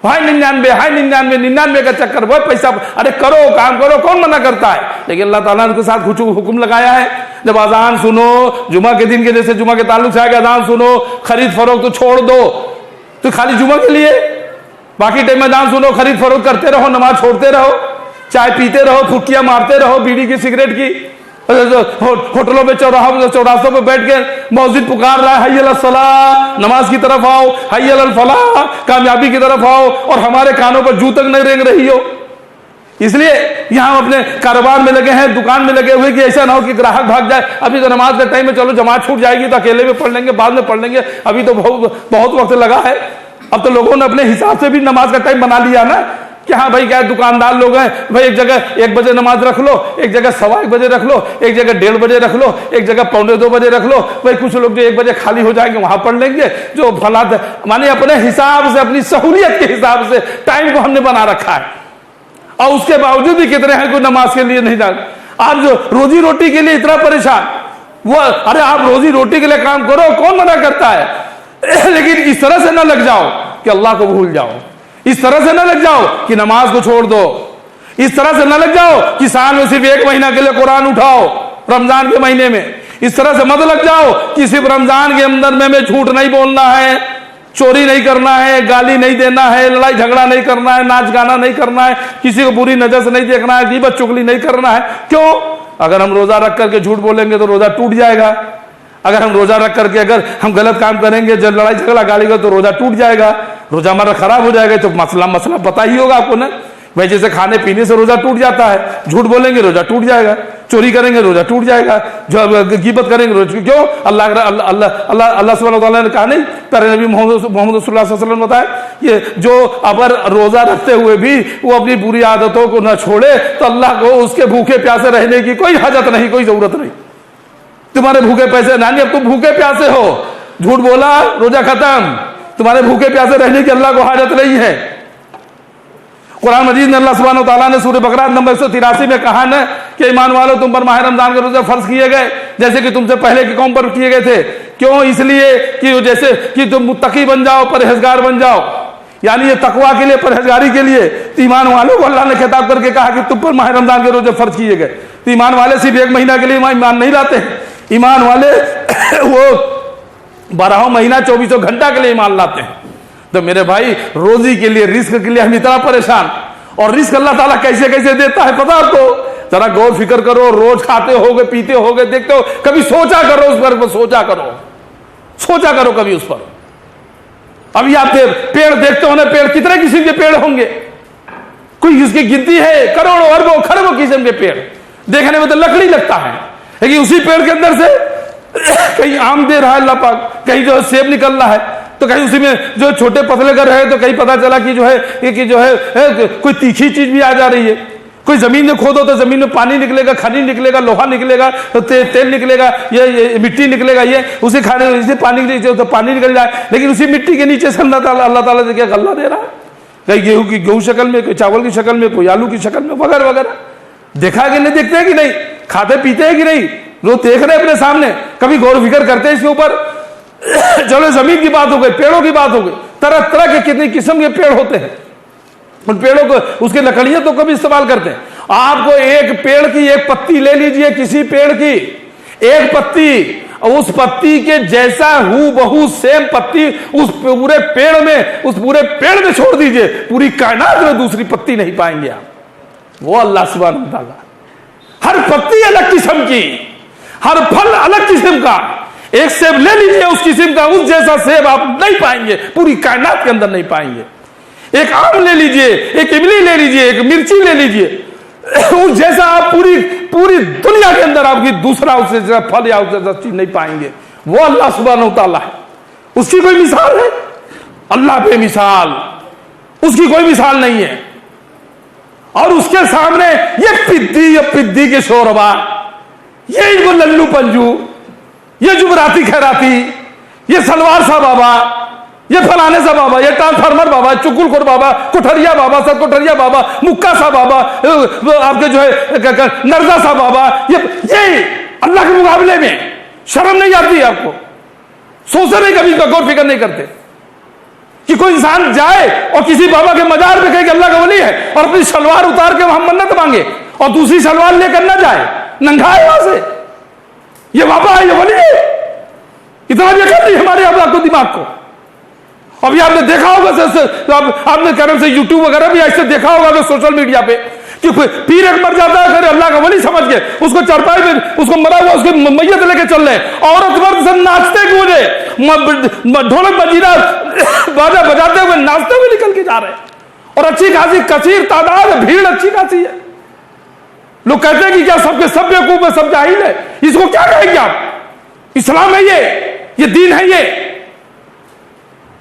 हाय 99 का चक्कर, वो पैसा, अरे करो काम करो, कौन मना करता है? लेकिन अल्लाह ताला ने उनके साथ कुछ हुक्म लगाया है। जब अजान सुनो, जुमा के दिन के जैसे जुमा के ताल्लुक से आगे अजान सुनो, खरीद फरोख्त तो छोड़ दो, तो खाली जुमा के लिए, बाकी टाइम में अजान सुनो, खरीद फरोख्त करते रहो, नमाज छोड़ते रहो, चाय पीते रहो, फुटकियां मारते रहो, बीड़ी की सिगरेट की, होटलों में चौरास्तों पे बैठ के मस्जिद पुकार रहा है, हय्य अलल सलाह, नमाज की तरफ आओ, हय्य अलल फलाह, कामयाबी की तरफ आओ, और हमारे कानों पर जू तक नहीं रेंग रही हो। इसलिए यहां अपने कारोबार में लगे हैं, दुकान में लगे हुए कि ऐसा ना हो कि ग्राहक भाग जाए। अभी तो नमाज के टाइम में चलो जमात छूट जाएगी तो अकेले में पढ़ लेंगे, बाद में पढ़ लेंगे, अभी तो बहुत वक्त लगा है। अब तो लोगों ने अपने हिसाब से भी नमाज का टाइम बना लिया ना कि हाँ भाई क्या दुकानदार लोग हैं भाई, एक जगह 1 बजे नमाज रख लो, एक जगह 1:15 बजे रख लो, एक जगह 1:30 बजे रख लो, एक जगह 1:45 बजे रख लो। भाई कुछ लोग जो 1 बजे खाली हो जाएंगे वहां पढ़ लेंगे, जो फला माने अपने हिसाब से, अपनी सहूलियत के हिसाब से टाइम को हमने बना रखा है। और उसके बावजूद भी कितने हैं कोई नमाज के लिए नहीं जाते। आप जो रोजी रोटी के लिए इतना परेशान, वो अरे आप रोजी रोटी के लिए काम करो, कौन मना करता है? लेकिन इस तरह से ना लग जाओ कि अल्लाह को भूल जाओ, इस तरह से ना लग जाओ कि नमाज को छोड़ दो, इस तरह से ना लग जाओ कि साल में सिर्फ 1 महीना के लिए कुरान उठाओ रमजान के महीने में, इस तरह से मत लग जाओ कि सिर्फ रमजान के अंदर में झूठ नहीं बोलना है, चोरी नहीं करना है, गाली नहीं देना है, लड़ाई झगड़ा नहीं करना है, नाच गाना नहीं करना है, किसी को बुरी नजर से नहीं देखना है, गीबत चुगली नहीं करना है। क्यों? अगर हम रोजा रख करके झूठ बोलेंगे तो रोजा टूट जाएगा। अगर हम रोजा रख करके अगर हम गलत काम करेंगे, जब लड़ाई झगड़ा गाली तो रोजा टूट जाएगा, रोजा हमारा खराब हो जाएगा। तो मसला पता ही होगा आपको ना भाई, जैसे खाने पीने से रोजा टूट जाता है, झूठ बोलेंगे रोजा टूट जाएगा, चोरी करेंगे रोजा टूट जाएगा, जो गिबत करेंगे रोजा। क्यों? अल्लाह सुब्हानहू तआला ने कहा नहीं, प्यारे नबी मोहम्मद सल्लल्लाहु अलैहि वसल्लम बताया कि जो अगर रोजा रखते हुए भी वो अपनी बुरी आदतों को न छोड़े तो अल्लाह को उसके भूखे प्यासे रहने की कोई हाजत नहीं, कोई जरूरत नहीं। तुम्हारे भूखे पैसे नानी, अब तुम भूखे प्यासे हो, झूठ बोला रोजा खत्म, तुम्हारे भूखे प्यासे रहने की अल्लाह को हाजत नहीं है। कुरान मजीद में अल्लाह सुब्हानहू तआला ने सूरह बकरा नंबर 183 में कहा ना कि ईमान वालों तुम पर माह रमजान के रोजे फर्ज किए गए जैसे कि तुमसे पहले की कौम पर किए गए थे। क्यों? इसलिए कि जैसे कि तुम मुत्तकी बन जाओ, परहेजगार बन जाओ, यानी ये तकवा के लिए, परहेजगारी के लिए। तो ईमान वालों को अल्लाह ने खिताब करके कहा कि तुम पर माह रमजान के रोजे फर्ज किए गए। तो ईमान वाले सिर्फ 1 महीना के लिए ईमान नहीं लाते हैं, ईमान वाले वो 12 महीना 24 घंटा के लिए ईमान लाते हैं। तो मेरे भाई रोजी के लिए, रिस्क के लिए हम इतना परेशान, और रिस्क अल्लाह ताला कैसे कैसे देता है पता आपको? जरा गौर फिक्र करो, रोज खाते होगे, पीते होगे, देखते हो, कभी सोचा करो उस पर, सोचा करो कभी उस पर। अभी आप पेड़ देखते हो ना, पेड़ कितने किस्म के पेड़ होंगे, कोई उसकी गिनती है, करोड़ों अरबों खरबों किस्म के पेड़। देखने में तो लकड़ी लगता है, लेकिन उसी पेड़ के अंदर से कहीं आम दे रहा है अल्लाह पाक, कहीं जो है सेब निकल रहा है, तो कहीं उसी में जो छोटे पतले कर रहे हैं, तो कहीं पता चला कि जो है कोई तीखी चीज भी आ जा रही है। कोई जमीन में खोदो तो जमीन में पानी निकलेगा, खनिज निकलेगा, लोहा निकलेगा, तो तेल निकलेगा, ये मिट्टी निकलेगा, ये उसे खाने से पानी तो पानी निकल जाए। लेकिन उसी मिट्टी के नीचे से अल्लाह ताला से क्या गल्ला दे रहा है, कहीं गेहूं शक्ल में, कोई चावल की शक्ल में, कोई आलू की शक्ल में, वगैरह वगैरह। देखा कि नहीं, देखते हैं कि नहीं, खाते पीते हैं कि नहीं, लोग देख रहे हैं अपने सामने, कभी गौर फिक्र करते हैं इसके ऊपर? चलो जमीन की बात हो गई, पेड़ों की बात हो गई, तरह तरह के कितनी किस्म के पेड़ होते हैं, उन पेड़ों को, उसकी लकड़ियां तो कभी इस्तेमाल करते हैं। आपको एक पेड़ की एक पत्ती ले लीजिए, किसी पेड़ की एक पत्ती, उस पत्ती के जैसा हूबहू सेम पत्ती उस पूरे पेड़ में छोड़ दीजिए, पूरी कायनात में दूसरी पत्ती नहीं पाएंगे आप। वो अल्लाह सुब्हानहू तआला, हर पत्ती अलग किस्म की, हर फल अलग किस्म का। एक सेब ले लीजिए उस किस्म का, उस जैसा सेब आप नहीं पाएंगे, पूरी कायनात के अंदर नहीं पाएंगे। एक आम ले लीजिए, एक इमली ले लीजिए, एक मिर्ची ले लीजिए, उस जैसा आप पूरी दुनिया के अंदर आपकी दूसरा उससे जैसा फल या उससे जैसा चीज नहीं पाएंगे। वो अल्लाह सुब्हानहू तआला है, उसकी कोई मिसाल है? अल्लाह पे मिसाल, उसकी कोई मिसाल नहीं है। और उसके सामने ये पिद्दी के शोरबा, ये इनको लल्लू पंजू, ये जुबराती खैराती, ये सलवार सा बाबा, ये फलाने सा बाबा, ये ट्रांसफार्मर बाबा, चुकुलखोर बाबा, कोठरिया बाबा, सब कोठरिया बाबा, मुक्का सा बाबा, आपके जो है नरदा सा बाबा, ये अल्लाह के मुकाबले में शर्म नहीं आती आपको? सोचते नहीं कभी, गौर फिक्र नहीं करते कि कोई इंसान जाए और किसी बाबा के मजार पे कहे कि अल्लाह का वली है, और अपनी सलवार उतार के वहां मन्नत मांगे और दूसरी सलवार लेकर ना जाए, नंगा है वहां से, ये बाबा है, ये वली है। इतना भी अकल नहीं हमारे अल्लाह को, दिमाग को। अभी आपने देखा होगा तो आपने कर्म से यूट्यूब वगैरह भी ऐसे देखा होगा तो सोशल मीडिया पे कि पीर एक मर जाता है, फिर अल्लाह का वली समझ के उसको चरपाई में, उसको मरा हुआ उसकी मैयत लेके चल रहे, औरत मर्द सब नाचते हुए, ढोलक मजीरा बाजा बजाते हुए, नाचते हुए निकल के जा रहे हैं, और अच्छी खासी कसीर तादाद है, भीड़ अच्छी खासी है। लोग कहते हैं कि क्या सबके सब बेवकूफ है, सब जाहिल है, इसको क्या कहेंगे आप? इस्लाम है ये दीन है ये?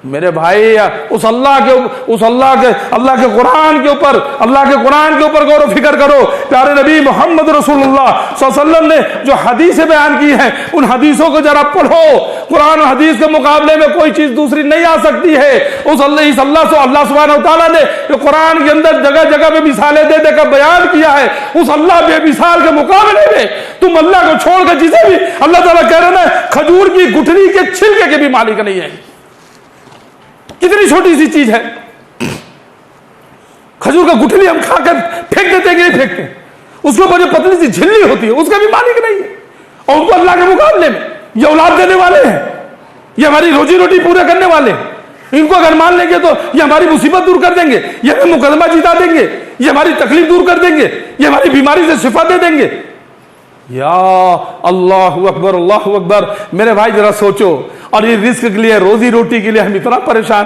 मेरे भाई, उस अल्लाह के कुरान के ऊपर गौर फिक्र करो। प्यारे नबी मोहम्मद रसूलुल्लाह सल्लल्लाहु अलैहि वसल्लम ने जो हदीसें बयान की हैं, उन हदीसों को जरा पढ़ो। कुरान और हदीस के मुकाबले में कोई चीज दूसरी नहीं आ सकती है। अल्लाह सुब्हानहू तआला ने जो कुरान के अंदर जगह जगह पे मिसालें दे देकर बयान किया है, उस अल्लाह बेमिसाल के मुकाबले में तुम अल्लाह को छोड़कर जिसे भी अल्लाह ताला कह रहे हैं खजूर की गुठली के छिलके के भी मालिक नहीं है। कितनी छोटी सी चीज है, खजूर का गुठली हम खाकर फेंक देते हैं कि नहीं फेंकते? उसके ऊपर जो पतली सी झिल्ली होती है उसका भी मालिक नहीं है, और उनको अल्लाह के मुकाबले में ये औलाद देने वाले हैं, ये हमारी रोजी रोटी पूरे करने वाले हैं। इनको अगर मान लेंगे तो ये हमारी मुसीबत दूर कर देंगे, ये हमें मुकदमा जिता देंगे, ये हमारी तकलीफ दूर कर देंगे, ये हमारी बीमारी से शिफा दे देंगे। या अल्लाहु अकबर, अल्लाहु अकबर। मेरे भाई जरा सोचो, और ये रिस्क के लिए, रोजी रोटी के लिए हम इतना परेशान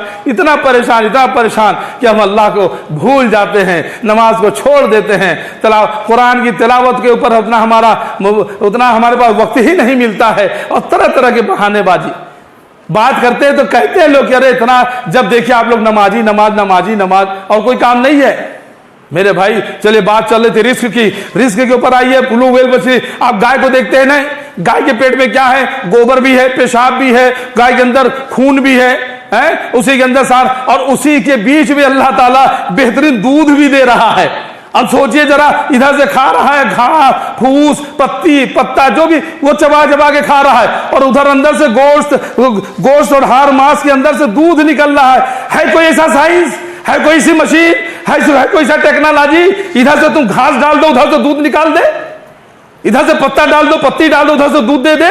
कि हम अल्लाह को भूल जाते हैं, नमाज को छोड़ देते हैं, कुरान की तिलावत के ऊपर उतना हमारे पास वक्त ही नहीं मिलता है, और तरह तरह के बहानेबाजी बात करते हैं। तो कहते हैं लोग कि अरे इतना, जब देखिए आप लोग नमाजी नमाज और कोई काम नहीं है। मेरे भाई चलिए बात चल रही थी रिस्क के ऊपर आइए। ब्लू व्हेल मछली, आप गाय को देखते हैं ना, गाय के पेट में क्या है? गोबर भी है, पेशाब भी है, गाय के अंदर खून भी है, उसी के अंदर सार, और उसी के बीच में अल्लाह ताला बेहतरीन दूध भी दे रहा है। अब सोचिए जरा, इधर से खा रहा है घास फूस पत्ती पत्ता जो भी वो चबा के खा रहा है, और उधर अंदर से गोश्त और हार मांस के अंदर से दूध निकल रहा है। कोई ऐसा साइंस है, कोई सी मशीन है, कोई सा टेक्नोलॉजी? इधर से तुम घास डाल दो, उधर से दूध निकाल दे, इधर से पत्ता डाल दो, पत्ती डाल दो, उधर से दूध दे दे।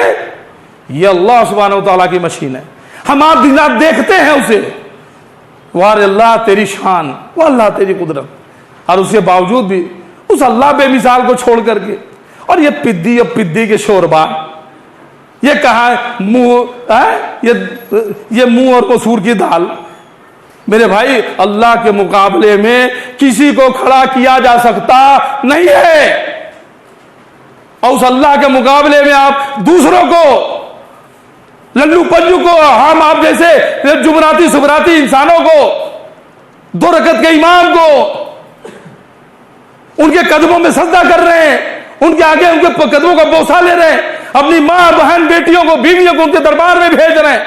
ये अल्लाह सुब्हानहू तआला की मशीन है। हम आप दिन रात देखते हैं उसे। वाह अल्लाह तेरी शान, वाह अल्लाह तेरी कुदरत। और उसके बावजूद भी उस अल्लाह बेमिसाल को छोड़ करके, और ये पिद्दी और पिद्दी के शोरबा, ये कहा मुंह ये मुंह और मसूर की दाल। मेरे भाई, अल्लाह के मुकाबले में किसी को खड़ा किया जा सकता नहीं है, और उस अल्लाह के मुकाबले में आप दूसरों को, लल्लू पंजू को, हम आप जैसे जुमराती सुबराती इंसानों को, 2 रकत के इमाम को उनके कदमों में सजदा कर रहे हैं, उनके आगे उनके कदमों का बोसा ले रहे हैं, अपनी मां बहन बेटियों को बीवियों को उनके दरबार में भेज रहे हैं,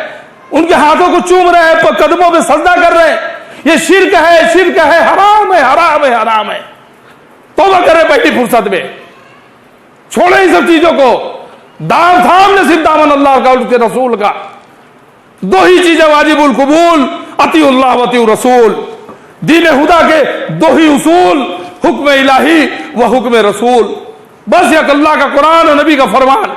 उनके हाथों को चूम रहे हैं, कदमों में सजदा कर रहे हैं। ये शिर्क है, शिर्क है, हराम है, हराम है, हराम है। तौबा करें पहली फुर्सत में, छोड़े इन सब चीजों को। दाम थाम ले सिर्फ दामन अल्लाह का, उसके रसूल का। 2 ही चीजें वाजिबुल कबूल, अतीउल्लाह व अतीउर रसूल। दीन हुदा के 2 ही उसूल, हुक्म इलाही व हुक्म रसूल। बस एक अल्लाह का कुरान और नबी का फरमान,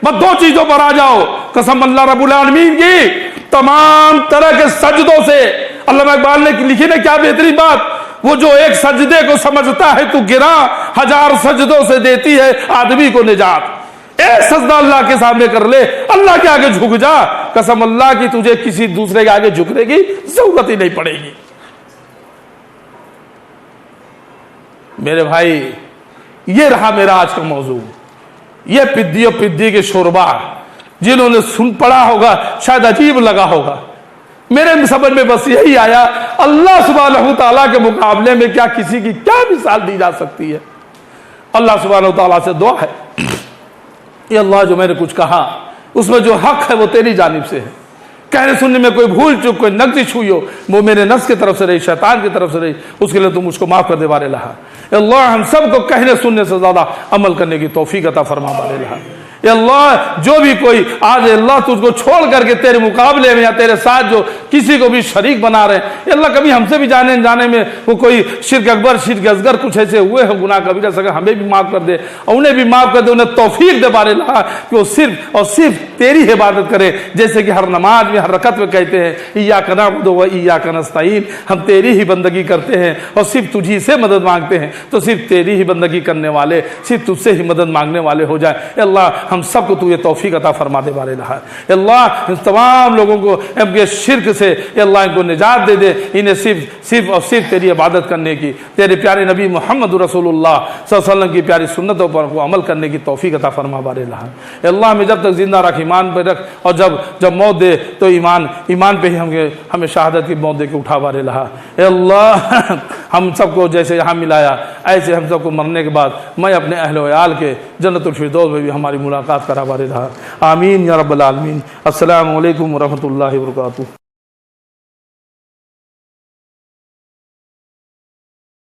बस 2 चीजों पर आ जाओ। कसम अल्लाह रब्बुल आलमीन की, तमाम तरह के सजदों से, अल्लामा इकबाल ने लिखी ना क्या बेहतरीन बात, वो जो एक सजदे को समझता है तू गिरा, 1000 सजदों से देती है आदमी को निजात। एक सजदा अल्लाह के सामने कर ले, अल्लाह के आगे झुक जा, कसम अल्लाह की तुझे किसी दूसरे के आगे झुकने की जरूरत ही नहीं पड़ेगी। मेरे भाई, ये रहा मेरा आज का मौजू। ये पिद्दी और पिद्दी के शोरबा जिन्होंने सुन पढ़ा होगा शायद अजीब लगा होगा, मेरे समझ में बस यही आया, अल्लाह सुब्हानहू तआला के मुकाबले में क्या किसी की क्या मिसाल दी जा सकती है। अल्लाह सुब्हानहू तआला से दुआ है, ये अल्लाह जो मैंने कुछ कहा उसमें जो हक है वो तेरी जानिब से है, कहने सुनने में कोई भूल चूक, कोई नक्श हुई हो, वो मेरे नफ्स की तरफ से रही, शैतान की तरफ से रही, उसके लिए तुम मुझको माफ कर दे बारे लहा। अल्लाह हम सबको कहने सुनने से ज्यादा अमल करने की तौफीक अता फरमा बारे लहा। अल्लाह जो भी कोई आज अल्लाह तुझको छोड़ करके तेरे मुकाबले में या तेरे साथ जो किसी को भी शरीक बना रहे हैं, अल्लाह कभी हमसे भी जाने जाने में वो कोई शिर्क अकबर शिर्क असगर कुछ ऐसे हुए हैं गुनाह कबीरा सका, हमें भी माफ कर दे और उन्हें भी माफ कर दे, उन्हें तौफीक दे बारे लहा कि वो सिर्फ और सिर्फ तेरी इबादत करे, जैसे कि हर नमाज में हर रकत में कहते हैं इय्याका नअबुदु व इय्याका नस्तईन, हम तेरी ही बंदगी करते हैं और सिर्फ तुझी से मदद मांगते हैं। तो सिर्फ तेरी ही बंदगी करने वाले, सिर्फ तुझसे ही मदद मांगने वाले हो जाए। अल्लाह हम सबको तू ये तौफीक अता फरमा दे बारे लहा। अल्लाह इन तमाम लोगों को इनके शिर्क से अल्लाह इनको निजात दे दे, इन्हें सिर्फ और सिर्फ तेरी इबादत करने की, तेरे प्यारे नबी मोहम्मद रसूलुल्लाह सल्लल्लाहु अलैहि वसल्लम की प्यारी सुन्नतों पर को अमल करने की तौफीक अता फरमा बारे लहा। अल्लाह हमें जब तक जिंदा रख ईमान पे रख, और जब मौत दे तो ईमान पे ही हमें शहादत की मौत दे के उठा बारे लहा। अल्लाह हम सबको जैसे यहाँ मिलाया ऐसे हम सबको मरने के बाद मैं अपने अहल व याल के जन्नतुल फिरदौस में भी हमारी मुलाकात करा बारे रहा। आमीन या रब्बल आलमीन। अस्सलामु अलैकुम व रहमतुल्लाहि व बरकातुहू।